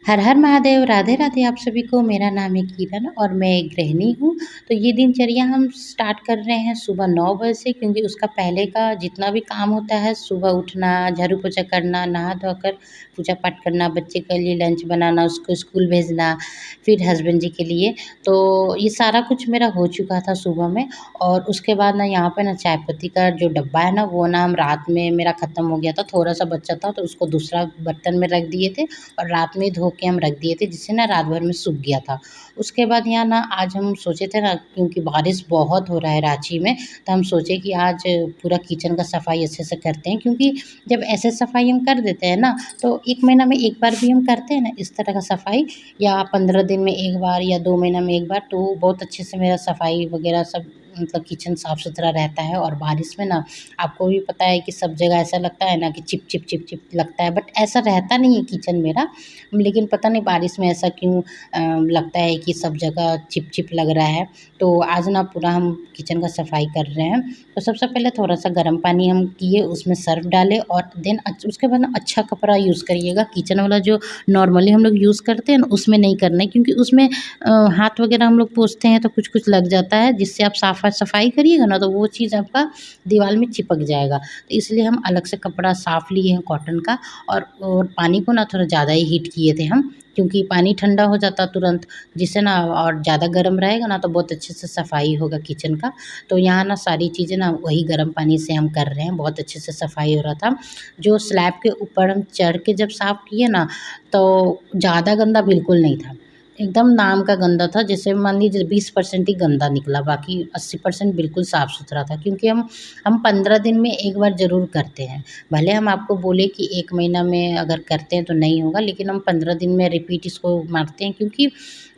हर हर महादेव, राधे राधे आप सभी को। मेरा नाम है किरण और मैं एक गृहिणी हूँ। तो ये दिनचर्या हम स्टार्ट कर रहे हैं सुबह 9 बजे से, क्योंकि उसका पहले का जितना भी काम होता है, सुबह उठना, झाड़ू पोछा करना, नहा धोकर पूजा पाठ करना, बच्चे के लिए लंच बनाना, उसको स्कूल भेजना, फिर हस्बैंड जी के लिए, तो ये सारा कुछ मेरा हो चुका था सुबह में। और उसके बाद ना यहाँ पे ना चाय पत्ती का जो डब्बा है ना, वो ना हम रात में मेरा ख़त्म हो गया था, थोड़ा सा बचा था, तो उसको दूसरा बर्तन में रख दिए थे और रात में धो के हम रख दिए थे, जिससे ना रात भर में सूख गया था। उसके बाद यहाँ ना आज हम सोचे थे ना, क्योंकि बारिश बहुत हो रहा है रांची में, तो हम सोचे कि आज पूरा किचन का सफाई अच्छे से करते हैं, क्योंकि जब ऐसे सफाई हम कर देते हैं ना, तो 1 महीना में 1 बार भी हम करते हैं ना इस तरह का सफाई, या 15 दिन में 1 बार या 2 महीना में 1 बार, तो बहुत अच्छे से मेरा सफाई वगैरह सब मतलब किचन साफ़ सुथरा रहता है। और बारिश में ना आपको भी पता है कि सब जगह ऐसा लगता है ना कि चिप चिप चिप चिप लगता है, बट ऐसा रहता नहीं है किचन मेरा। लेकिन पता नहीं बारिश में ऐसा क्यों लगता है कि सब जगह चिप चिप लग रहा है। तो आज ना पूरा हम किचन का सफाई कर रहे हैं। तो सबसे पहले थोड़ा सा गर्म पानी हम किए, उसमें सर्फ़ डाले और देन उसके बाद ना अच्छा कपड़ा यूज़ करिएगा। किचन वाला जो नॉर्मली हम लोग यूज़ करते हैं ना, उसमें नहीं करना है, क्योंकि उसमें हाथ वगैरह हम लोग पोंछते हैं तो कुछ कुछ लग जाता है, जिससे आप सफाई करिएगा ना, तो वो चीज़ आपका दीवार में चिपक जाएगा। तो इसलिए हम अलग से कपड़ा साफ़ लिए हैं कॉटन का, और पानी को ना थोड़ा ज़्यादा ही हीट किए थे हम, क्योंकि पानी ठंडा हो जाता तुरंत, जिससे ना और ज़्यादा गर्म रहेगा ना, तो बहुत अच्छे से सफाई होगा किचन का। तो यहाँ ना सारी चीज़ें ना वही गर्म पानी से हम कर रहे हैं, बहुत अच्छे से सफाई हो रहा था। जो स्लैब के ऊपर हम चढ़ के जब साफ़ किए ना, तो ज़्यादा गंदा बिल्कुल नहीं था, एकदम नाम का गंदा था। जैसे मान लीजिए 20% ही गंदा निकला, बाकी 80% बिल्कुल साफ़ सुथरा था, क्योंकि हम 15 दिन में 1 बार ज़रूर करते हैं। भले हम आपको बोले कि 1 महीना में अगर करते हैं तो नहीं होगा, लेकिन हम 15 दिन में रिपीट इसको मारते हैं, क्योंकि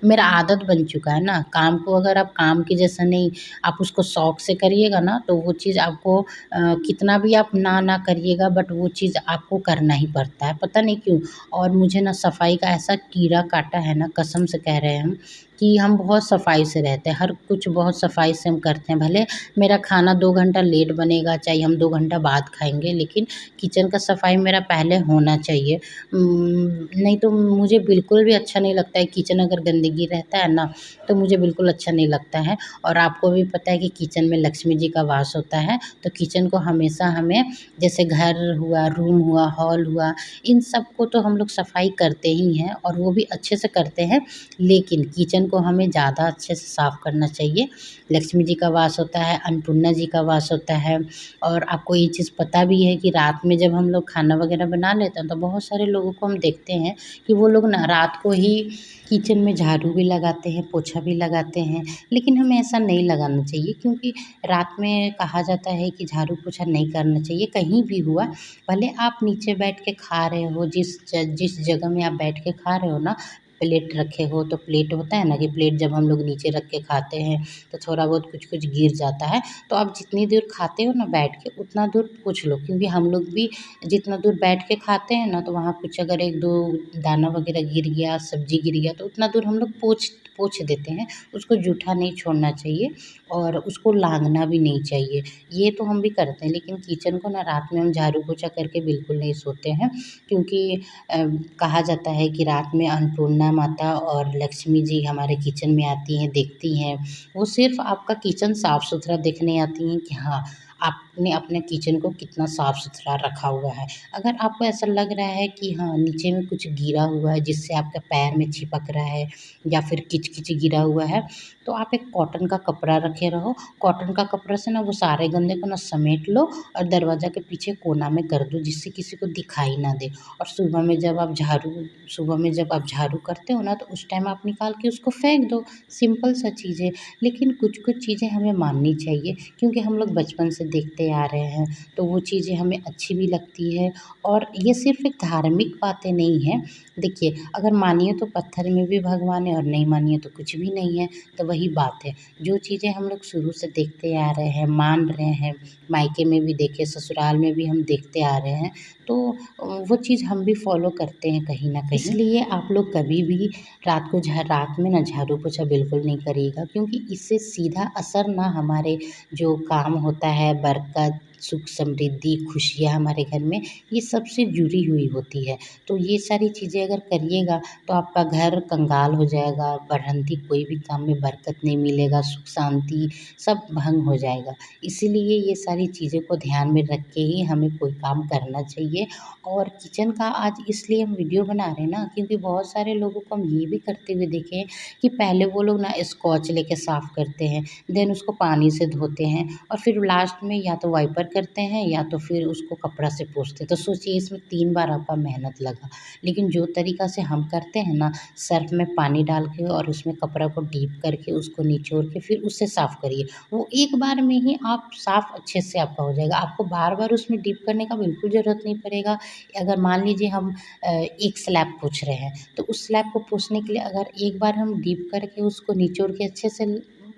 मेरा आदत बन चुका है ना। काम को अगर आप काम के जैसा नहीं, आप उसको शौक से करिएगा ना, तो वो चीज़ आपको कितना भी आप ना करिएगा, बट वो चीज़ आपको करना ही पड़ता है, पता नहीं क्यों। और मुझे ना सफाई का ऐसा कीड़ा काटा है ना, कसम से कह रहे हैं हम, कि हम बहुत सफाई से रहते हैं, हर कुछ बहुत सफाई से हम करते हैं। भले मेरा खाना 2 घंटा लेट बनेगा, चाहे हम 2 घंटा बाद खाएँगे, लेकिन किचन का सफाई मेरा पहले होना चाहिए। नहीं तो मुझे बिल्कुल भी अच्छा नहीं लगता है किचन अगर गंदगी रहता है ना, तो मुझे बिल्कुल अच्छा नहीं लगता है। और आपको भी पता है कि किचन में लक्ष्मी जी का वास होता है, तो किचन को हमेशा हमें, जैसे घर हुआ, रूम हुआ, हॉल हुआ, इन सब को तो हम लोग सफाई करते ही हैं, और वो भी अच्छे से करते हैं, लेकिन किचन को हमें ज़्यादा अच्छे से साफ़ करना चाहिए। लक्ष्मी जी का वास होता है, अन्नपूर्णा जी का वास होता है। और आपको ये चीज़ पता भी है कि रात में जब हम लोग खाना वगैरह बना लेते हैं, तो बहुत सारे लोगों को हम देखते हैं कि वो लोग ना रात को ही किचन में झाड़ू भी लगाते हैं, पोछा भी लगाते हैं, लेकिन हमें ऐसा नहीं लगाना चाहिए, क्योंकि रात में कहा जाता है कि झाड़ू पोछा नहीं करना चाहिए, कहीं भी हुआ। भले आप नीचे बैठ के खा रहे हो, जिस जगह में आप बैठ के खा रहे हो ना, प्लेट रखे हो, तो प्लेट होता है ना कि प्लेट जब हम लोग नीचे रख के खाते हैं, तो थोड़ा बहुत कुछ कुछ गिर जाता है। तो आप जितनी देर खाते हो ना बैठ के, उतना दूर पोंछ लो, क्योंकि हम लोग भी जितना दूर बैठ के खाते हैं ना, तो वहाँ कुछ अगर 1-2 दाना वगैरह गिर गया, सब्जी गिर गया, तो उतना दूर हम लोग पोंछ पोंछ देते हैं। उसको जूठा नहीं छोड़ना चाहिए, और उसको लांघना भी नहीं चाहिए। ये तो हम भी करते हैं, लेकिन किचन को ना रात में हम झाड़ू पोछा करके बिल्कुल नहीं सोते हैं, क्योंकि कहा जाता है कि रात में अन्नपूर्णा माता और लक्ष्मी जी हमारे किचन में आती हैं, देखती हैं। वो सिर्फ़ आपका किचन साफ़ सुथरा देखने आती हैं कि हाँ, आपने अपने किचन को कितना साफ़ सुथरा रखा हुआ है। अगर आपको ऐसा लग रहा है कि हाँ, नीचे में कुछ गिरा हुआ है, जिससे आपके पैर में चिपक रहा है, या फिर किच-किच गिरा हुआ है, तो आप एक कॉटन का कपड़ा रखे रहो। कॉटन का कपड़ा से ना वो सारे गंदे को ना समेट लो, और दरवाज़ा के पीछे कोना में कर दो, जिससे किसी को दिखाई ना दे। और सुबह में जब आप झाड़ू करते हो ना, तो उस टाइम आप निकाल के उसको फेंक दो, सिंपल सा चीज़ है। लेकिन कुछ-कुछ चीज़ें हमें माननी चाहिए, क्योंकि हम लोग बचपन से देखते आ रहे हैं, तो वो चीज़ें हमें अच्छी भी लगती है। और ये सिर्फ़ एक धार्मिक बातें नहीं हैं। देखिए, अगर मानिए तो पत्थर में भी भगवान है, और नहीं मानिए तो कुछ भी नहीं है। तो वही बात है, जो चीज़ें हम लोग शुरू से देखते आ रहे हैं, मान रहे हैं, मायके में भी देखे, ससुराल में भी हम देखते आ रहे हैं, तो वो चीज़ हम भी फ़ॉलो करते हैं कहीं न कहीं। इसलिए आप लोग कभी भी रात में ना झाड़ू पोछा बिल्कुल नहीं करिएगा, क्योंकि इससे सीधा असर ना हमारे जो काम होता है, बरकत, सुख समृद्धि खुशियाँ हमारे घर में ये सबसे जुड़ी हुई होती है। तो ये सारी चीज़ें अगर करिएगा तो आपका घर कंगाल हो जाएगा, बढ़ंती कोई भी काम में बरकत नहीं मिलेगा, सुख शांति सब भंग हो जाएगा। इसीलिए ये सारी चीज़ों को ध्यान में रख के ही हमें कोई काम करना चाहिए। और किचन का आज इसलिए हम वीडियो बना रहे हैं ना, क्योंकि बहुत सारे लोगों को हम ये भी करते हुए देखे हैं कि पहले वो लोग ना स्कॉच लेके साफ़ करते हैं, देन उसको पानी से धोते हैं और फिर लास्ट में या तो वाइपर करते हैं या तो फिर उसको कपड़ा से पोंछते हैं। तो सोचिए इसमें 3 बार आपका मेहनत लगा। लेकिन जो तरीका से हम करते हैं ना, सर्फ़ में पानी डाल के और उसमें कपड़ा को डीप करके उसको निचोड़ के फिर उससे साफ़ करिए। वो एक बार में ही आप साफ़ अच्छे से आपका हो जाएगा। आपको बार-बार उसमें डीप करने का बिल्कुल ज़रूरत नहीं पड़ेगा। अगर मान लीजिए हम एक स्लैब पोंछ रहे हैं, तो उस स्लैब को पोंछने के लिए अगर एक बार हम डीप करके उसको निचोड़ के अच्छे से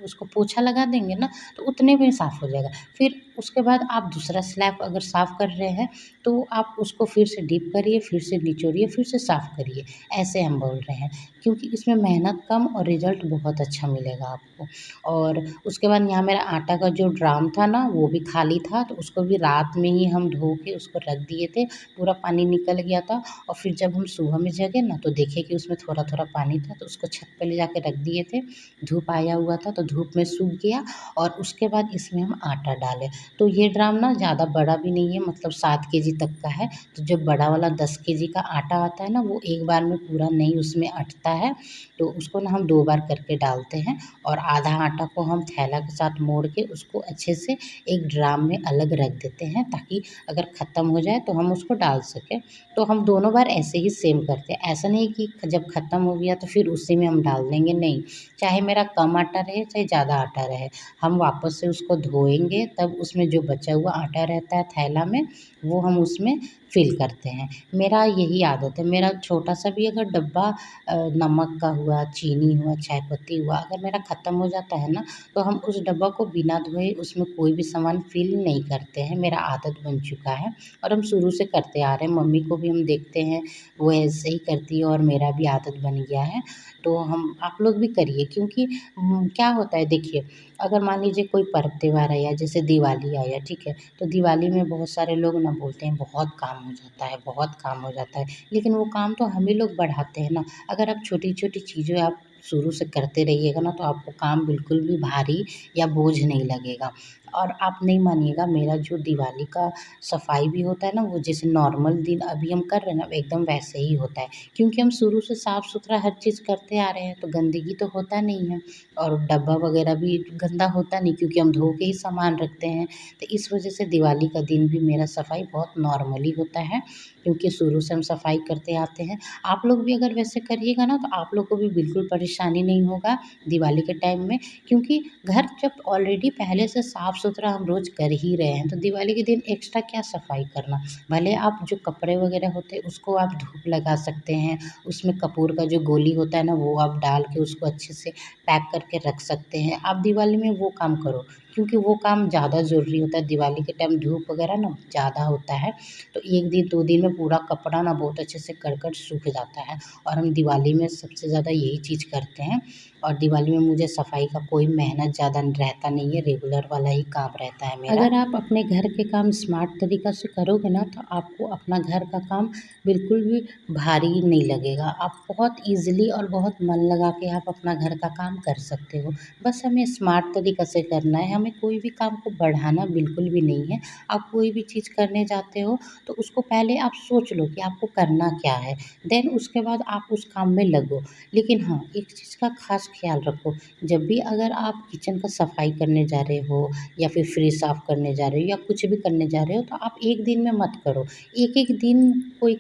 उसको पोछा लगा देंगे ना, तो उतने में साफ़ हो जाएगा। फिर उसके बाद आप दूसरा स्लैब अगर साफ़ कर रहे हैं, तो आप उसको फिर से डीप करिए, फिर से निचोड़िए, फिर से साफ़ करिए। ऐसे हम बोल रहे हैं, क्योंकि इसमें मेहनत कम और रिज़ल्ट बहुत अच्छा मिलेगा आपको। और उसके बाद यहाँ मेरा आटा का जो ड्राम था ना, वो भी खाली था, तो उसको भी रात में ही हम धो के उसको रख दिए थे। पूरा पानी निकल गया था और फिर जब हम सुबह में जगे ना, तो देखे कि उसमें थोड़ा-थोड़ा पानी था, तो उसको छत पे ले जाके रख दिए थे। धूप आया हुआ था, तो धूप में सूख गया और उसके बाद इसमें हम आटा डाले। तो ये ड्राम ना ज़्यादा बड़ा भी नहीं है, मतलब 7 केजी तक का है। तो जो बड़ा वाला 10 केजी का आटा आता है ना, वो एक बार में पूरा नहीं उसमें अटता है, तो उसको ना हम 2 बार करके डालते हैं और आधा आटा को हम थैला के साथ मोड़ के उसको अच्छे से एक ड्राम में अलग रख देते हैं, ताकि अगर ख़त्म हो जाए तो हम उसको डाल सकें। तो हम दोनों बार ऐसे ही सेम करते हैं। ऐसा नहीं कि जब ख़त्म हो गया तो फिर उसी में हम डाल देंगे, नहीं। चाहे मेरा कम आटा रहे, चाहे ज़्यादा आटा रहे, हम वापस से उसको धोएँगे, तब उसमें जो बचा हुआ आटा रहता है थैला में, वो हम उसमें फ़िल करते हैं। मेरा यही आदत है। मेरा छोटा-सा भी अगर डब्बा नमक का हुआ, चीनी हुआ, चाय पत्ती हुआ, अगर मेरा ख़त्म हो जाता है ना, तो हम उस डब्बा को बिना धोए उसमें कोई भी सामान फ़िल नहीं करते हैं। मेरा आदत बन चुका है और हम शुरू से करते आ रहे हैं। मम्मी को भी हम देखते हैं, वो ऐसे ही करती है और मेरा भी आदत बन गया है। तो हम आप लोग भी करिए, क्योंकि क्या होता है देखिए, अगर मान लीजिए कोई पर्व त्योहार आया, जैसे दिवाली आया, ठीक है? तो दिवाली में बहुत सारे लोग ना बोलते हैं बहुत काम हो जाता है, बहुत काम हो जाता है। लेकिन वो काम तो हम ही लोग बढ़ाते हैं ना। अगर आप छोटी-छोटी चीज़ें आप शुरू से करते रहिएगा ना, तो आपको काम बिल्कुल भी भारी या बोझ नहीं लगेगा। और आप नहीं मानिएगा, मेरा जो दिवाली का सफाई भी होता है ना, वो जैसे नॉर्मल दिन अभी हम कर रहे हैं ना, एकदम वैसे ही होता है। क्योंकि हम शुरू से साफ़-सुथरा हर चीज़ करते आ रहे हैं, तो गंदगी तो होता नहीं है और डब्बा वगैरह भी गंदा होता नहीं, क्योंकि हम धो के ही सामान रखते हैं। तो इस वजह से दिवाली का दिन भी मेरा सफाई बहुत नॉर्मली होता है, क्योंकि शुरू से हम सफाई करते आते हैं। आप लोग भी अगर वैसे करिएगा ना, तो आप लोग को भी बिल्कुल परेशानी नहीं होगा दिवाली के टाइम में, क्योंकि घर जब ऑलरेडी पहले से साफ़-सुथरा हम रोज़ कर ही रहे हैं, तो दिवाली के दिन एक्स्ट्रा क्या सफाई करना। भले आप जो कपड़े वगैरह होते हैं उसको आप धूप लगा सकते हैं, उसमें कपूर का जो गोली होता है ना, वो आप डाल के उसको अच्छे से पैक करके रख सकते हैं। आप दिवाली में वो काम करो, क्योंकि वो काम ज़्यादा ज़रूरी होता है। दिवाली के टाइम धूप वगैरह ना ज़्यादा होता है, तो 1 दिन 2 दिन में पूरा कपड़ा ना बहुत अच्छे से कड़-कड़ सूख जाता है और हम दिवाली में सबसे ज़्यादा यही चीज़ करते हैं। और दिवाली में मुझे सफाई का कोई मेहनत ज़्यादा रहता नहीं है, रेगुलर वाला ही काम रहता है मेरा। अगर आप अपने घर के काम स्मार्ट तरीक़ा से करोगे ना, तो आपको अपना घर का काम बिल्कुल भी भारी नहीं लगेगा। आप बहुत ईज़िली और बहुत मन लगा के आप अपना घर का काम कर सकते हो। बस हमें स्मार्ट तरीक़ा से करना है, हमें कोई भी काम को बढ़ाना बिल्कुल भी नहीं है। आप कोई भी चीज़ करने जाते हो, तो उसको पहले आप सोच लो कि आपको करना क्या है, देन उसके बाद आप उस काम में लगो। लेकिन हाँ, एक चीज़ का ख़ास ख़्याल रखो, जब भी अगर आप किचन का सफाई करने जा रहे हो या फिर फ्रिज साफ़ करने जा रहे हो या कुछ भी करने जा रहे हो, तो आप एक दिन में मत करो। एक-एक दिन कोई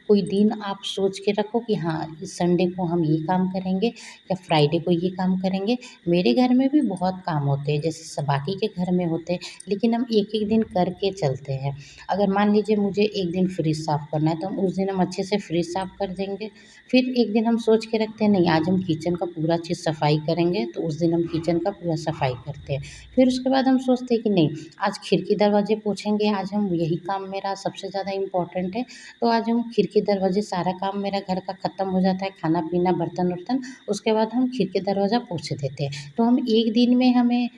कोई दिन आप सोच के रखो कि हाँ, इस संडे को हम ये काम करेंगे या फ्राइडे को ये काम करेंगे। मेरे घर में भी बहुत काम होते हैं, जैसे बाकी के घर में होते हैं, लेकिन हम एक-एक दिन करके चलते हैं। अगर मान लीजिए मुझे एक दिन फ्रिज साफ़ करना है, तो हम उस दिन हम अच्छे से फ्रिज साफ़ कर देंगे। फिर एक दिन हम सोच के रखते हैं, नहीं आज हम किचन का पूरा चीज़ सफाई करेंगे, तो उस दिन हम किचन का पूरा सफाई करते हैं। फिर उसके बाद हम सोचते हैं कि नहीं, आज खिड़की दरवाजे पोंछेंगे, आज हम यही काम मेरा सबसे ज़्यादा इम्पोर्टेंट है, तो आज हम खिड़की दरवाजे सारा काम मेरा घर का ख़त्म हो जाता है, खाना-पीना, बर्तन-वर्तन, उसके बाद हम खिड़की दरवाज़ा पोंछ देते हैं। तो हम एक दिन में हमें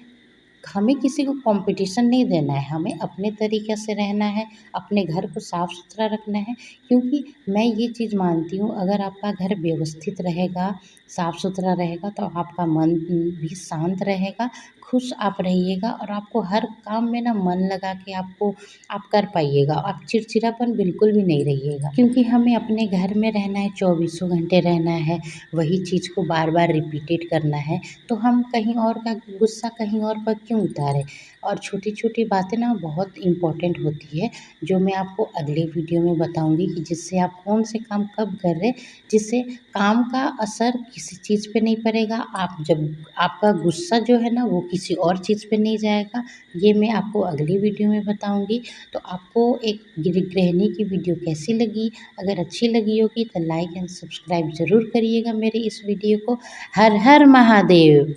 हमें किसी को कॉम्पिटिशन नहीं देना है, हमें अपने तरीके से रहना है, अपने घर को साफ-सुथरा रखना है। क्योंकि मैं ये चीज़ मानती हूँ, अगर आपका घर व्यवस्थित रहेगा, साफ-सुथरा रहेगा तो आपका मन भी शांत रहेगा, खुश आप रहिएगा और आपको हर काम में ना मन लगा के आप कर पाइएगा। आप चिड़चिड़ापन बिल्कुल भी नहीं रहिएगा, क्योंकि हमें अपने घर में रहना है, चौबीसों घंटे रहना है, वही चीज़ को बार-बार रिपीटेड करना है, तो हम कहीं और का गुस्सा कहीं और पर क्यों उतारें। और छोटी-छोटी बातें ना बहुत इम्पोर्टेंट होती है, जो मैं आपको अगले वीडियो में बताऊँगी कि जिससे आप कौन से काम कब कर रहे, जिससे काम का असर किसी चीज़ पे नहीं पड़ेगा। आप जब आपका गुस्सा जो है ना वो किसी और चीज़ पे नहीं जाएगा, ये मैं आपको अगली वीडियो में बताऊँगी। तो आपको एक गृहिणी की वीडियो कैसी लगी? अगर अच्छी लगी होगी तो लाइक एंड सब्सक्राइब ज़रूर करिएगा मेरे इस वीडियो को। हर हर महादेव।